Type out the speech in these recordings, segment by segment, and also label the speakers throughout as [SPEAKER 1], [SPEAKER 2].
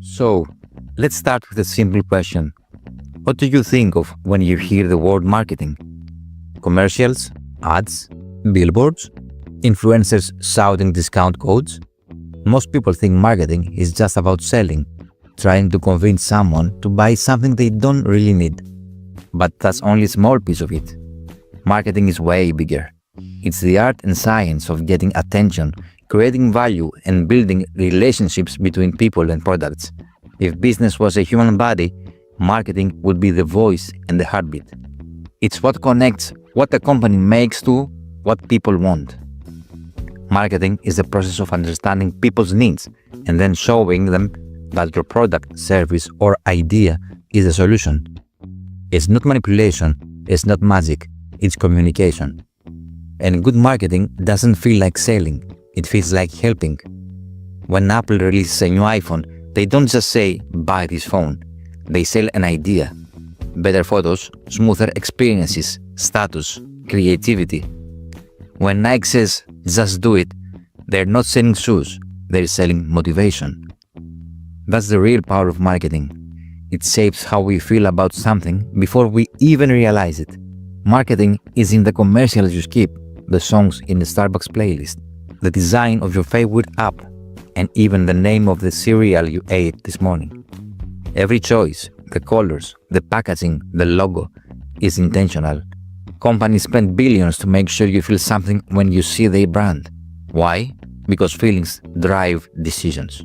[SPEAKER 1] So, let's start with a simple question. What do you think of when you hear the word marketing? Commercials? Ads? Billboards? Influencers shouting discount codes? Most people think marketing is just about selling, trying to convince someone to buy something they don't really need. But that's only a small piece of it. Marketing is way bigger. It's the art and science of getting attention, creating value, and building relationships between people and products. If business was a human body, marketing would be the voice and the heartbeat. It's what connects what a company makes to what people want. Marketing is the process of understanding people's needs and then showing them that your product, service, or idea is a solution. It's not manipulation, it's not magic, it's communication. And good marketing doesn't feel like selling, it feels like helping. When Apple releases a new iPhone, they don't just say, buy this phone. They sell an idea. Better photos, smoother experiences, status, creativity. When Nike says, just do it, they're not selling shoes, they're selling motivation. That's the real power of marketing. It shapes how we feel about something before we even realize it. Marketing is in the commercials you skip, the songs in the Starbucks playlist, the design of your favorite app, and even the name of the cereal you ate this morning. Every choice, the colors, the packaging, the logo, is intentional. Companies spend billions to make sure you feel something when you see their brand. Why? Because feelings drive decisions.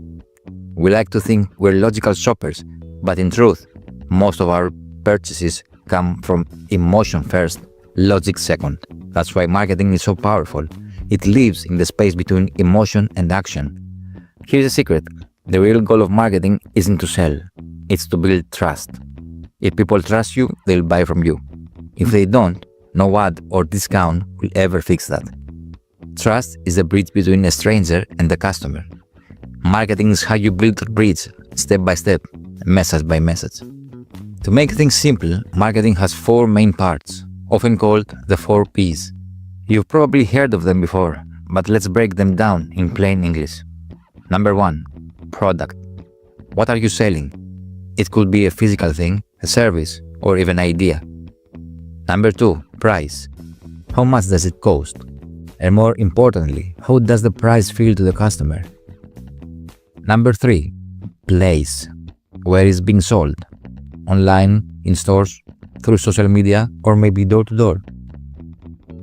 [SPEAKER 1] We like to think we're logical shoppers, but in truth, most of our purchases come from emotion first, logic second. That's why marketing is so powerful. It lives in the space between emotion and action. Here's a secret. The real goal of marketing isn't to sell. It's to build trust. If people trust you, they'll buy from you. If they don't, no ad or discount will ever fix that. Trust is the bridge between a stranger and the customer. Marketing is how you build a bridge, step by step, message by message. To make things simple, marketing has 4 main parts, often called the 4 Ps. You've probably heard of them before, but let's break them down in plain English. Number 1. Product. What are you selling? It could be a physical thing, a service, or even an idea. Number 2. Price. How much does it cost? And more importantly, how does the price feel to the customer? Number 3. Place. Where is being sold? Online, in stores, through social media, or maybe door to door.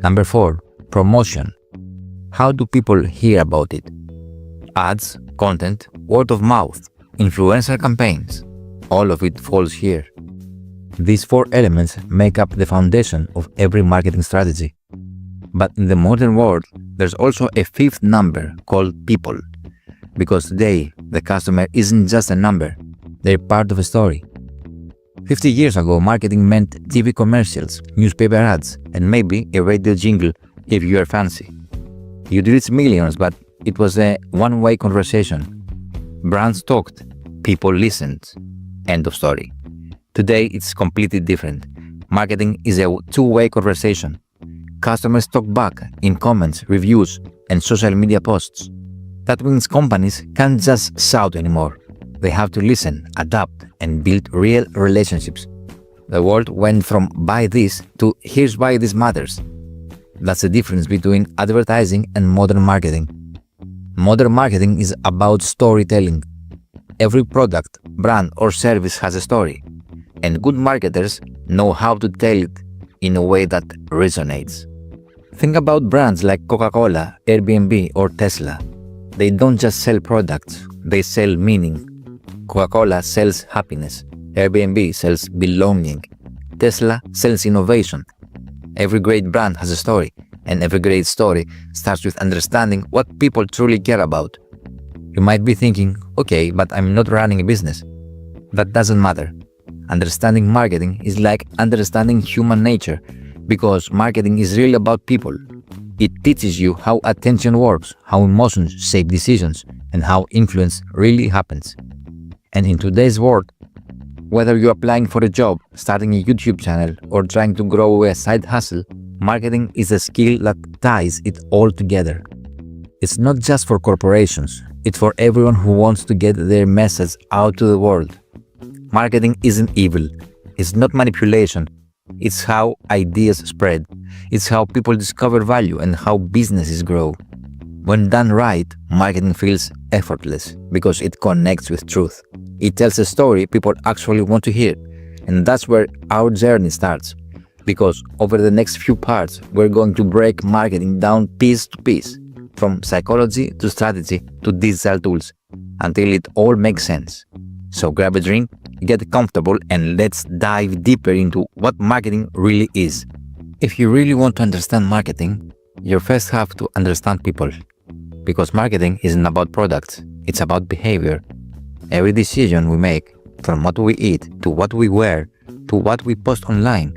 [SPEAKER 1] Number 4. Promotion. How do people hear about it? Ads, content, word of mouth, influencer campaigns. All of it falls here. These 4 elements make up the foundation of every marketing strategy. But in the modern world, there's also a 5th number called people. Because today, the customer isn't just a number, they're part of a story. 50 years ago, marketing meant TV commercials, newspaper ads, and maybe a radio jingle if you are fancy. You'd reach millions, but it was a one-way conversation. Brands talked, people listened. End of story. Today, it's completely different. Marketing is a two-way conversation. Customers talk back in comments, reviews, and social media posts. That means companies can't just shout anymore. They have to listen, adapt, and build real relationships. The world went from buy this to here's why this matters. That's the difference between advertising and modern marketing. Modern marketing is about storytelling. Every product, brand, or service has a story, and good marketers know how to tell it in a way that resonates. Think about brands like Coca-Cola, Airbnb, or Tesla. They don't just sell products, they sell meaning. Coca-Cola sells happiness, Airbnb sells belonging, Tesla sells innovation. Every great brand has a story, and every great story starts with understanding what people truly care about. You might be thinking, okay, but I'm not running a business. That doesn't matter. Understanding marketing is like understanding human nature, because marketing is really about people. It teaches you how attention works, how emotions shape decisions, and how influence really happens. And in today's world, whether you're applying for a job, starting a YouTube channel, or trying to grow a side hustle, marketing is a skill that ties it all together. It's not just for corporations, It's for everyone who wants to get their message out to the world. Marketing isn't evil. It's not manipulation. It's how ideas spread. It's how people discover value and how businesses grow. When done right, marketing feels effortless because it connects with truth. It tells a story people actually want to hear. And that's where our journey starts. Because over the next few parts, we're going to break marketing down piece to piece, from psychology to strategy to digital tools, until it all makes sense. So grab a drink, get comfortable, and let's dive deeper into what marketing really is. If you really want to understand marketing, you first have to understand people. Because marketing isn't about products, it's about behavior. Every decision we make, from what we eat to what we wear to what we post online,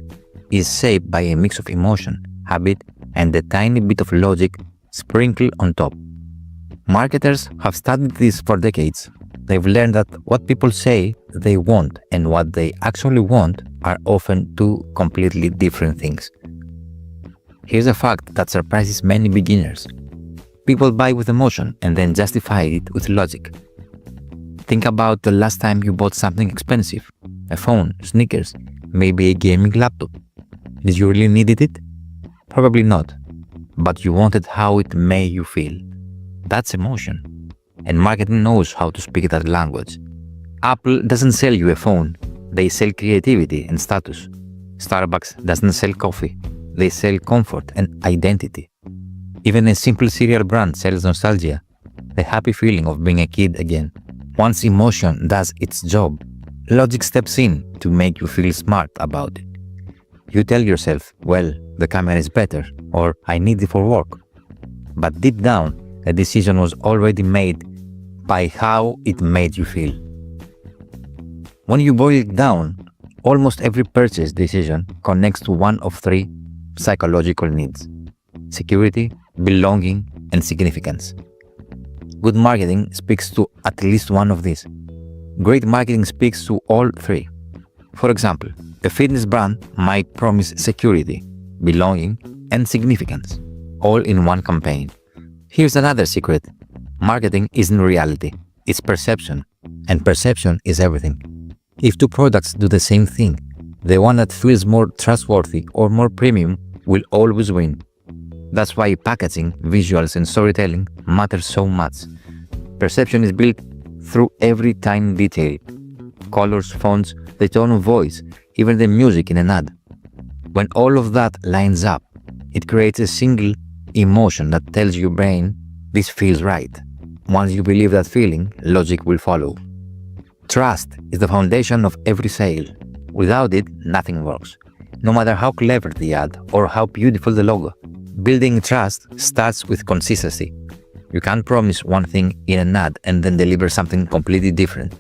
[SPEAKER 1] is shaped by a mix of emotion, habit, and a tiny bit of logic sprinkled on top. Marketers have studied this for decades. They've learned that what people say they want and what they actually want are often two completely different things. Here's a fact that surprises many beginners. People buy with emotion and then justify it with logic. Think about the last time you bought something expensive, a phone, sneakers, maybe a gaming laptop. Did you really need it? Probably not, but you wanted how it made you feel. That's emotion. And marketing knows how to speak that language. Apple doesn't sell you a phone, they sell creativity and status. Starbucks doesn't sell coffee, they sell comfort and identity. Even a simple cereal brand sells nostalgia, the happy feeling of being a kid again. Once emotion does its job, logic steps in to make you feel smart about it. You tell yourself, well, the camera is better, or I need it for work. But deep down, a decision was already made by how it made you feel. When you boil it down, almost every purchase decision connects to one of three psychological needs: security, belonging, and significance. Good marketing speaks to at least one of these. Great marketing speaks to all three. For example, a fitness brand might promise security, belonging, and significance, all in one campaign. Here's another secret. Marketing isn't reality, it's perception, and perception is everything. If two products do the same thing, the one that feels more trustworthy or more premium will always win. That's why packaging, visuals, and storytelling matter so much. Perception is built through every tiny detail. Colors, fonts, the tone of voice, even the music in an ad. When all of that lines up, it creates a single emotion that tells your brain, this feels right. Once you believe that feeling, logic will follow. Trust is the foundation of every sale. Without it, nothing works. No matter how clever the ad or how beautiful the logo. Building trust starts with consistency. You can't promise one thing in an ad and then deliver something completely different.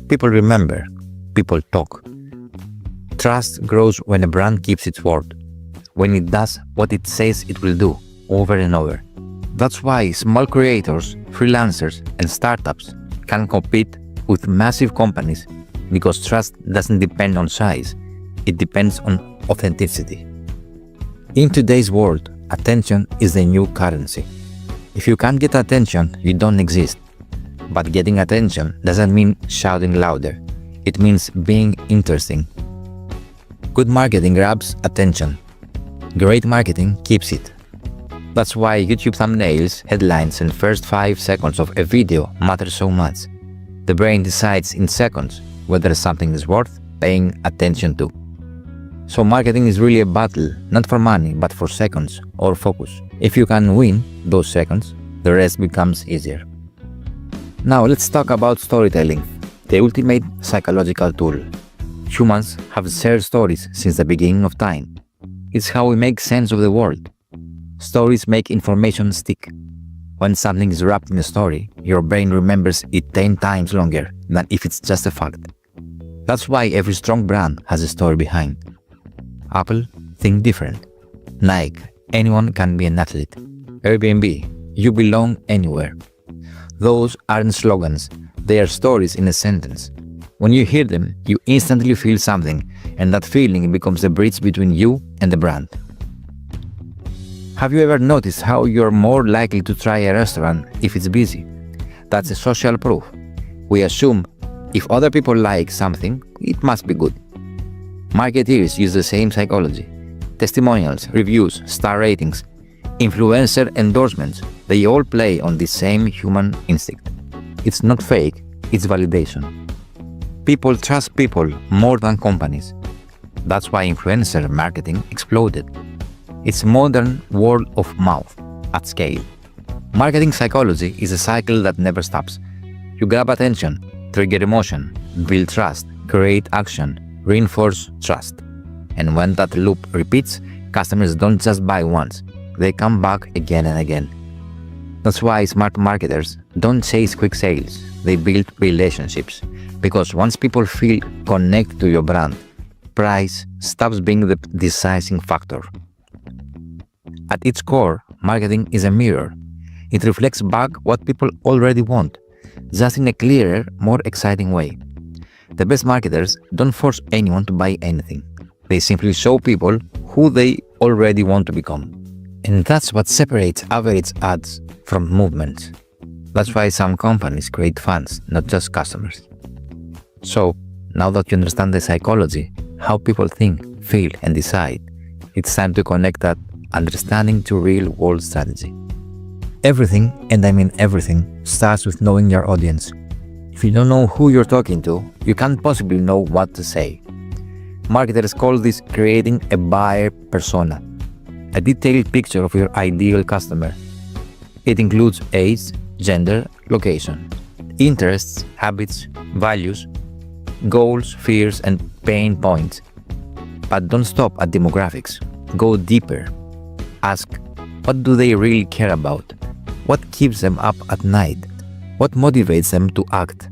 [SPEAKER 1] People remember. People talk. Trust grows when a brand keeps its word. When it does what it says it will do, over and over. That's why small creators, freelancers, and startups can compete with massive companies, because trust doesn't depend on size, it depends on authenticity. In today's world, attention is the new currency. If you can't get attention, you don't exist. But getting attention doesn't mean shouting louder. It means being interesting. Good marketing grabs attention. Great marketing keeps it. That's why YouTube thumbnails, headlines, and first 5 seconds of a video matter so much. The brain decides in seconds whether something is worth paying attention to. So marketing is really a battle, not for money, but for seconds or focus. If you can win those seconds, the rest becomes easier. Now let's talk about storytelling, the ultimate psychological tool. Humans have shared stories since the beginning of time. It's how we make sense of the world. Stories make information stick. When something is wrapped in a story, your brain remembers it 10 times longer than if it's just a fact. That's why every strong brand has a story behind. Apple, think different. Nike, anyone can be an athlete. Airbnb, you belong anywhere. Those aren't slogans, they are stories in a sentence. When you hear them, you instantly feel something, and that feeling becomes the bridge between you and the brand. Have you ever noticed how you're more likely to try a restaurant if it's busy? That's a social proof. We assume if other people like something, it must be good. Marketeers use the same psychology. Testimonials, reviews, star ratings, influencer endorsements, they all play on the same human instinct. It's not fake, it's validation. People trust people more than companies. That's why influencer marketing exploded. It's modern word of mouth at scale. Marketing psychology is a cycle that never stops. You grab attention, trigger emotion, build trust, create action, reinforce trust. And when that loop repeats, customers don't just buy once, they come back again and again. That's why smart marketers don't chase quick sales, they build relationships. Because once people feel connected to your brand, price stops being the deciding factor. At its core, marketing is a mirror. It reflects back what people already want, just in a clearer, more exciting way. The best marketers don't force anyone to buy anything. They simply show people who they already want to become. And that's what separates average ads from movements. That's why some companies create fans, not just customers. So, now that you understand the psychology, how people think, feel, and decide, it's time to connect that understanding to real-world strategy. Everything, and I mean everything, starts with knowing your audience. If you don't know who you're talking to, you can't possibly know what to say. Marketers call this creating a buyer persona, a detailed picture of your ideal customer. It includes age, gender, location, interests, habits, values, goals, fears, and pain points. But don't stop at demographics. Go deeper. Ask, what do they really care about? What keeps them up at night? What motivates them to act?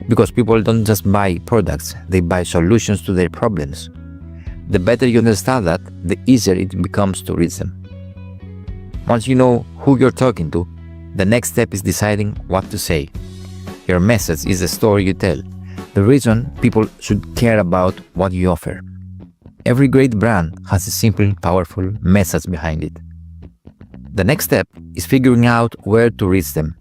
[SPEAKER 1] Because people don't just buy products, they buy solutions to their problems. The better you understand that, the easier it becomes to reach them. Once you know who you're talking to, the next step is deciding what to say. Your message is the story you tell, the reason people should care about what you offer. Every great brand has a simple, powerful message behind it. The next step is figuring out where to reach them.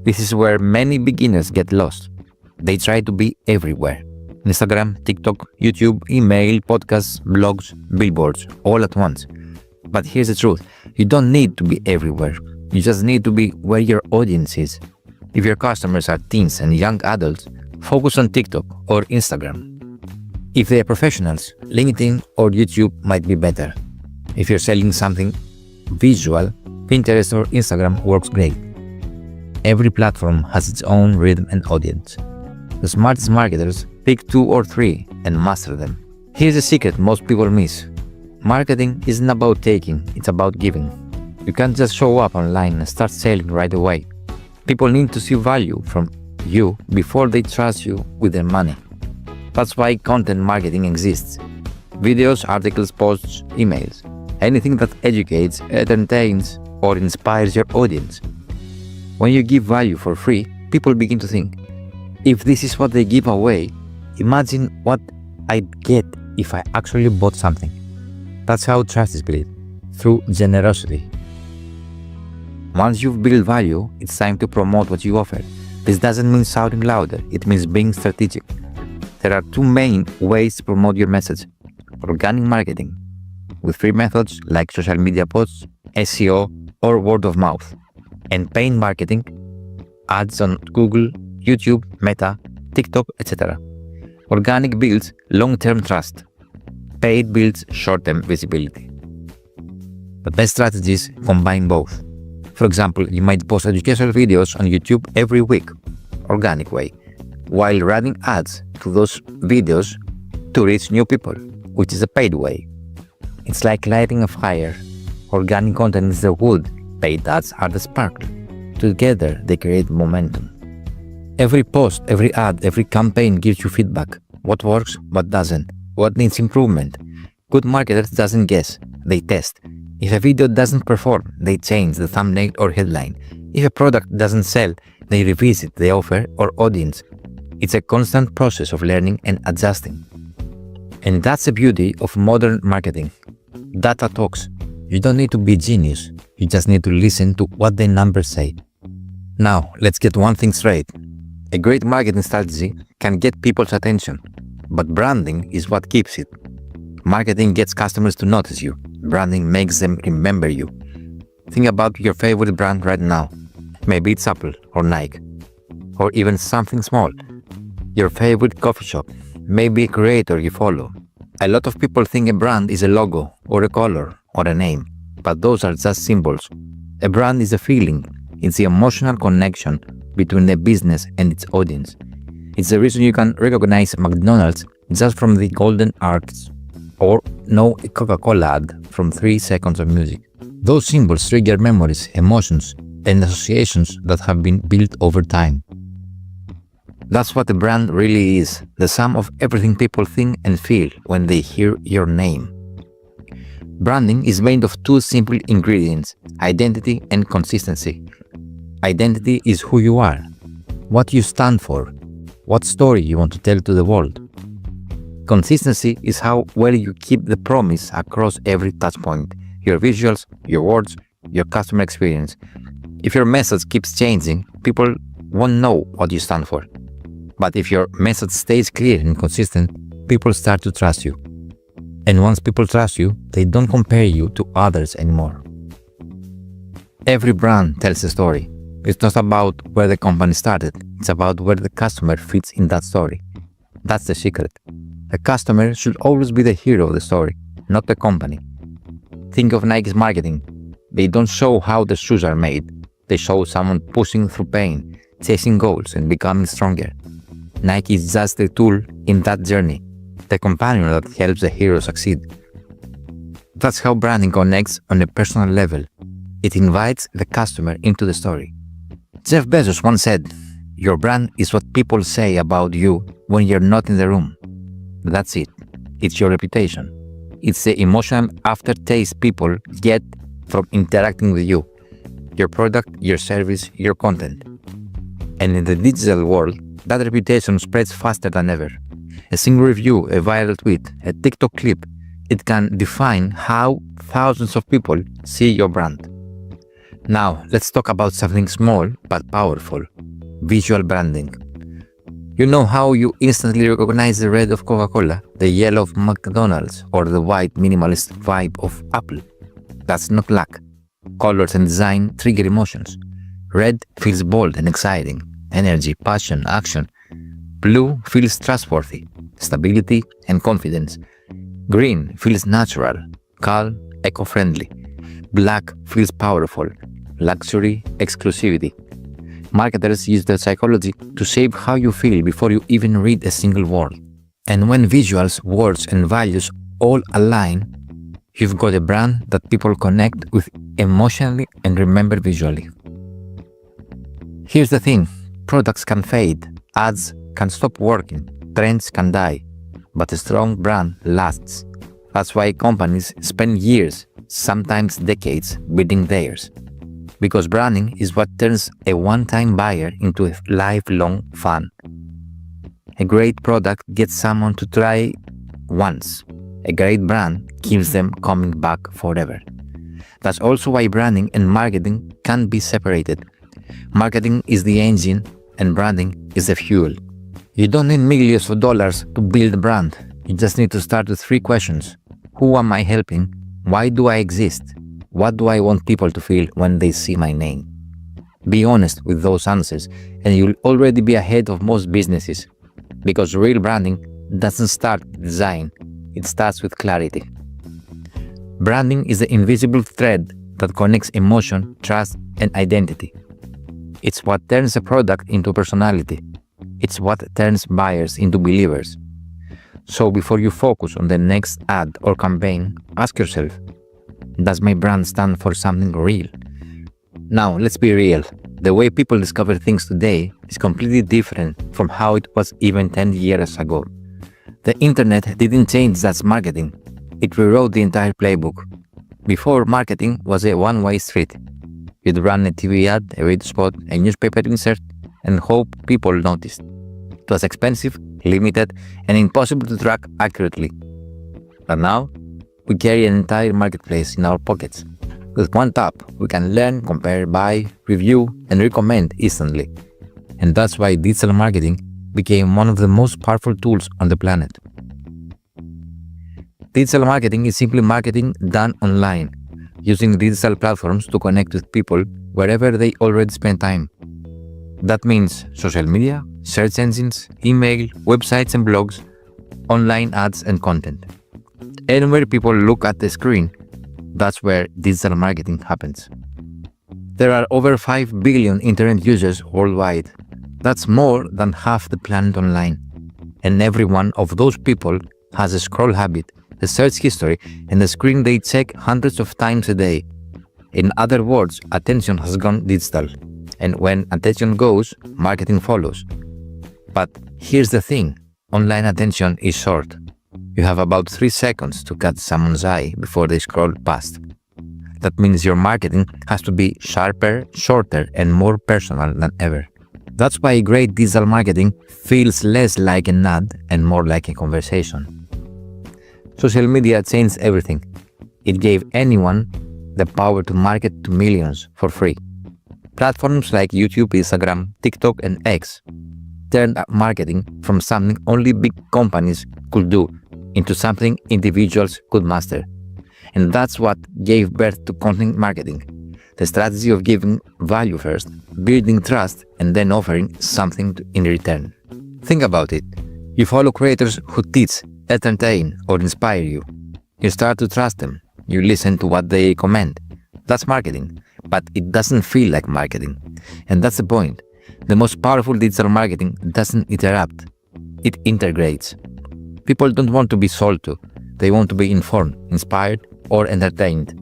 [SPEAKER 1] This is where many beginners get lost. They try to be everywhere. Instagram, TikTok, YouTube, email, podcasts, blogs, billboards, all at once. But here's the truth. You don't need to be everywhere. You just need to be where your audience is. If your customers are teens and young adults, focus on TikTok or Instagram. If they are professionals, LinkedIn or YouTube might be better. If you're selling something visual, Pinterest or Instagram works great. Every platform has its own rhythm and audience. The smartest marketers pick 2 or 3 and master them. Here's a secret most people miss. Marketing isn't about taking, it's about giving. You can't just show up online and start selling right away. People need to see value from you before they trust you with their money. That's why content marketing exists. Videos, articles, posts, emails. Anything that educates, entertains, or inspires your audience. When you give value for free, people begin to think, if this is what they give away, imagine what I'd get if I actually bought something. That's how trust is built, through generosity. Once you've built value, it's time to promote what you offer. This doesn't mean shouting louder, it means being strategic. There are 2 main ways to promote your message. Organic marketing, with free methods like social media posts, SEO, or word of mouth. And paid marketing, ads on Google, YouTube, Meta, TikTok, etc. Organic builds long-term trust. Paid builds short-term visibility. The best strategies combine both. For example, you might post educational videos on YouTube every week, organic way, while running ads to those videos to reach new people, which is a paid way. It's like lighting a fire. Organic content is the wood, paid ads are the spark. Together, they create momentum. Every post, every ad, every campaign gives you feedback. What works, what doesn't, what needs improvement. Good marketers doesn't guess, they test. If a video doesn't perform, they change the thumbnail or headline. If a product doesn't sell, they revisit the offer or audience. It's a constant process of learning and adjusting. And that's the beauty of modern marketing. Data talks. You don't need to be genius. You just need to listen to what the numbers say. Now, let's get one thing straight. A great marketing strategy can get people's attention, but branding is what keeps it. Marketing gets customers to notice you. Branding makes them remember you. Think about your favorite brand right now. Maybe it's Apple or Nike, or even something small. Your favorite coffee shop, maybe a creator you follow. A lot of people think a brand is a logo or a color or a name, but those are just symbols. A brand is a feeling. It's the emotional connection between the business and its audience. It's the reason you can recognize McDonald's just from the golden arches, or know a Coca-Cola ad from 3 seconds of music. Those symbols trigger memories, emotions, and associations that have been built over time. That's what a brand really is, the sum of everything people think and feel when they hear your name. Branding is made of two simple ingredients, identity and consistency. Identity is who you are, what you stand for, what story you want to tell to the world. Consistency is how well you keep the promise across every touchpoint, your visuals, your words, your customer experience. If your message keeps changing, people won't know what you stand for. But if your message stays clear and consistent, people start to trust you. And once people trust you, they don't compare you to others anymore. Every brand tells a story. It's not about where the company started, it's about where the customer fits in that story. That's the secret. The customer should always be the hero of the story, not the company. Think of Nike's marketing. They don't show how the shoes are made. They show someone pushing through pain, chasing goals, and becoming stronger. Nike is just a tool in that journey, the companion that helps the hero succeed. That's how branding connects on a personal level. It invites the customer into the story. Jeff Bezos once said, "Your brand is what people say about you when you're not in the room." That's it. It's your reputation. It's the emotional aftertaste people get from interacting with you, your product, your service, your content. And in the digital world, that reputation spreads faster than ever. A single review, a viral tweet, a TikTok clip, it can define how thousands of people see your brand. Now, let's talk about something small but powerful, visual branding. You know how you instantly recognize the red of Coca-Cola, the yellow of McDonald's, or the white minimalist vibe of Apple? That's not luck. Colors and design trigger emotions. Red feels bold and exciting, energy, passion, action. Blue feels trustworthy, stability and confidence. Green feels natural, calm, eco-friendly. Black feels powerful, luxury, exclusivity. Marketers use their psychology to shape how you feel before you even read a single word. And when visuals, words, and values all align, you've got a brand that people connect with emotionally and remember visually. Here's the thing, products can fade, ads can stop working, trends can die, but a strong brand lasts. That's why companies spend years, sometimes decades, building theirs. Because branding is what turns a one-time buyer into a lifelong fan. A great product gets someone to try once. A great brand keeps them coming back forever. That's also why branding and marketing can't be separated. Marketing is the engine and branding is the fuel. You don't need millions of dollars to build a brand. You just need to start with 3 questions. Who am I helping? Why do I exist? What do I want people to feel when they see my name? Be honest with those answers and you'll already be ahead of most businesses. Because real branding doesn't start with design, it starts with clarity. Branding is the invisible thread that connects emotion, trust, and identity. It's what turns a product into personality. It's what turns buyers into believers. So before you focus on the next ad or campaign, ask yourself, does my brand stand for something real? Now, let's be real. The way people discover things today is completely different from how it was even 10 years ago. The internet didn't change just marketing. It rewrote the entire playbook. Before, marketing was a one-way street. You'd run a TV ad, a radio spot, a newspaper insert, and hope people noticed. It was expensive, limited, and impossible to track accurately. But now, we carry an entire marketplace in our pockets. With one tap, we can learn, compare, buy, review, and recommend instantly. And that's why digital marketing became one of the most powerful tools on the planet. Digital marketing is simply marketing done online, using digital platforms to connect with people wherever they already spend time. That means social media, search engines, email, websites and blogs, online ads and content. Anywhere people look at the screen, that's where digital marketing happens. There are over 5 billion internet users worldwide. That's more than half the planet online. And every one of those people has a scroll habit, a search history, and a screen they check hundreds of times a day. In other words, attention has gone digital. And when attention goes, marketing follows. But here's the thing, online attention is short. You have about 3 seconds to catch someone's eye before they scroll past. That means your marketing has to be sharper, shorter, and more personal than ever. That's why great digital marketing feels less like an ad and more like a conversation. Social media changed everything. It gave anyone the power to market to millions for free. Platforms like YouTube, Instagram, TikTok, and X turned marketing from something only big companies could do into something individuals could master. And that's what gave birth to content marketing, the strategy of giving value first, building trust, and then offering something in return. Think about it. You follow creators who teach, entertain, or inspire you. You start to trust them. You listen to what they recommend. That's marketing, but it doesn't feel like marketing. And that's the point. The most powerful digital marketing doesn't interrupt. It integrates. People don't want to be sold to. They want to be informed, inspired, or entertained.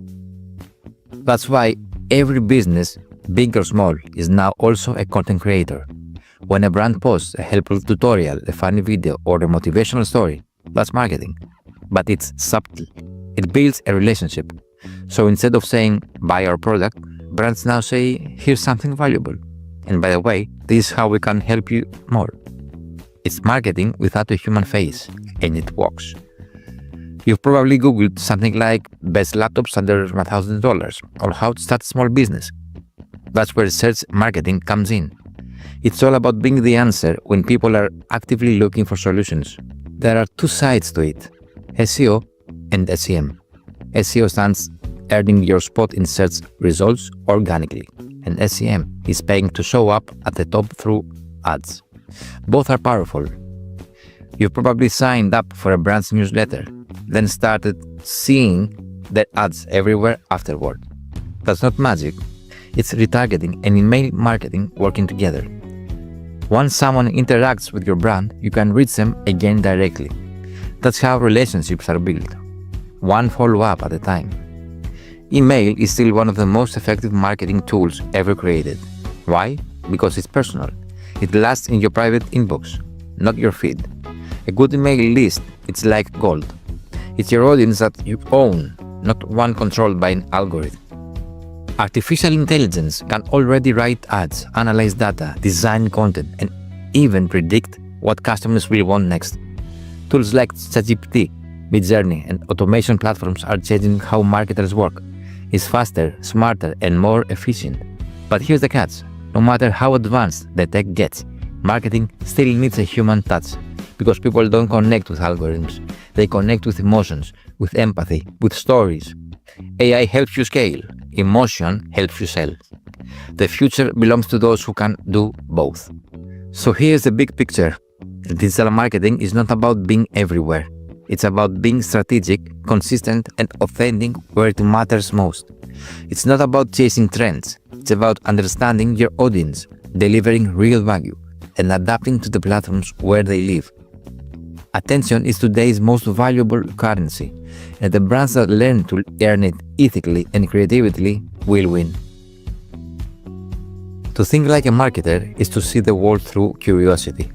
[SPEAKER 1] That's why every business, big or small, is now also a content creator. When a brand posts a helpful tutorial, a funny video, or a motivational story, that's marketing. But it's subtle. It builds a relationship. So instead of saying, buy our product, brands now say, here's something valuable. And by the way, this is how we can help you more. It's marketing without a human face, and it works. You've probably Googled something like best laptops under $1,000 or how to start a small business. That's where search marketing comes in. It's all about being the answer when people are actively looking for solutions. There are 2 sides to it, SEO and SEM. SEO stands earning your spot in search results organically, and SEM is paying to show up at the top through ads. Both are powerful. You've probably signed up for a brand's newsletter, then started seeing their ads everywhere afterward. That's not magic. It's retargeting and email marketing working together. Once someone interacts with your brand, you can reach them again directly. That's how relationships are built, one follow-up at a time. Email is still one of the most effective marketing tools ever created. Why? Because it's personal. It lasts in your private inbox, not your feed. A good email list, it's like gold. It's your audience that you own, not one controlled by an algorithm. Artificial intelligence can already write ads, analyze data, design content, and even predict what customers will want next. Tools like ChatGPT, Midjourney, and automation platforms are changing how marketers work. It's faster, smarter, and more efficient. But here's the catch. No matter how advanced the tech gets, marketing still needs a human touch, because people don't connect with algorithms. They connect with emotions, with empathy, with stories. AI helps you scale. Emotion helps you sell. The future belongs to those who can do both. So here's the big picture. Digital marketing is not about being everywhere. It's about being strategic, consistent, and authentic where it matters most. It's not about chasing trends. It's about understanding your audience, delivering real value, and adapting to the platforms where they live. Attention is today's most valuable currency, and the brands that learn to earn it ethically and creatively will win. To think like a marketer is to see the world through curiosity.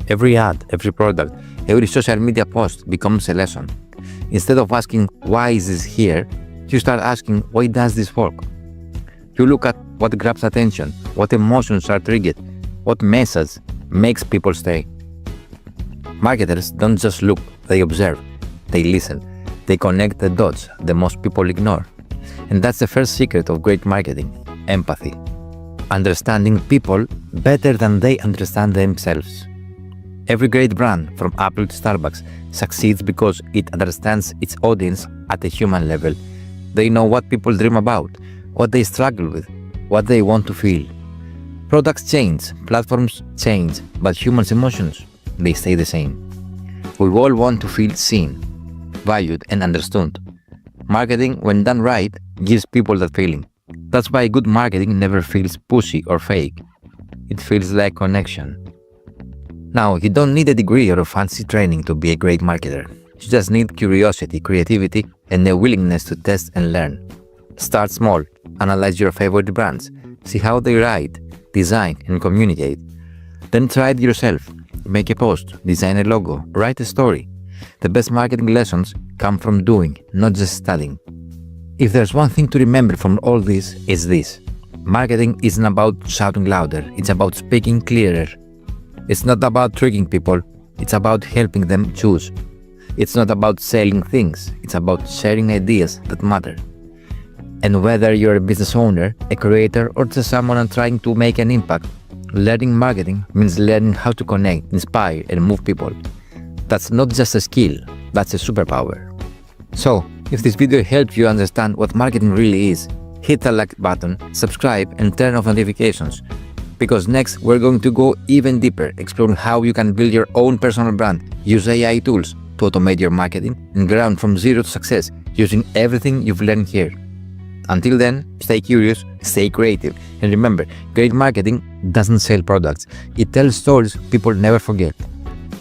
[SPEAKER 1] Every ad, every product, every social media post becomes a lesson. Instead of asking, why is this here? You start asking, why does this work? You look at what grabs attention, what emotions are triggered, what message makes people stay. Marketers don't just look, they observe, they listen, they connect the dots that most people ignore. And that's the first secret of great marketing: empathy. Understanding people better than they understand themselves. Every great brand, from Apple to Starbucks, succeeds because it understands its audience at a human level. They know what people dream about, what they struggle with, what they want to feel. Products change, platforms change, but humans' emotions, they stay the same. We all want to feel seen, valued, and understood. Marketing, when done right, gives people that feeling. That's why good marketing never feels pushy or fake. It feels like connection. Now, you don't need a degree or a fancy training to be a great marketer. You just need curiosity, creativity, and a willingness to test and learn. Start small, analyze your favorite brands, see how they write, design, and communicate. Then try it yourself. Make a post, design a logo, write a story. The best marketing lessons come from doing, not just studying. If there's one thing to remember from all this, it's this. Marketing isn't about shouting louder, it's about speaking clearer. It's not about tricking people, it's about helping them choose. It's not about selling things, it's about sharing ideas that matter. And whether you're a business owner, a creator, or just someone trying to make an impact, learning marketing means learning how to connect, inspire, and move people. That's not just a skill, that's a superpower. So, if this video helped you understand what marketing really is, hit the like button, subscribe, and turn off notifications. Because next, we're going to go even deeper, exploring how you can build your own personal brand, use AI tools to automate your marketing, and grow from zero to success using everything you've learned here. Until then, stay curious, stay creative, and remember, great marketing doesn't sell products. It tells stories people never forget.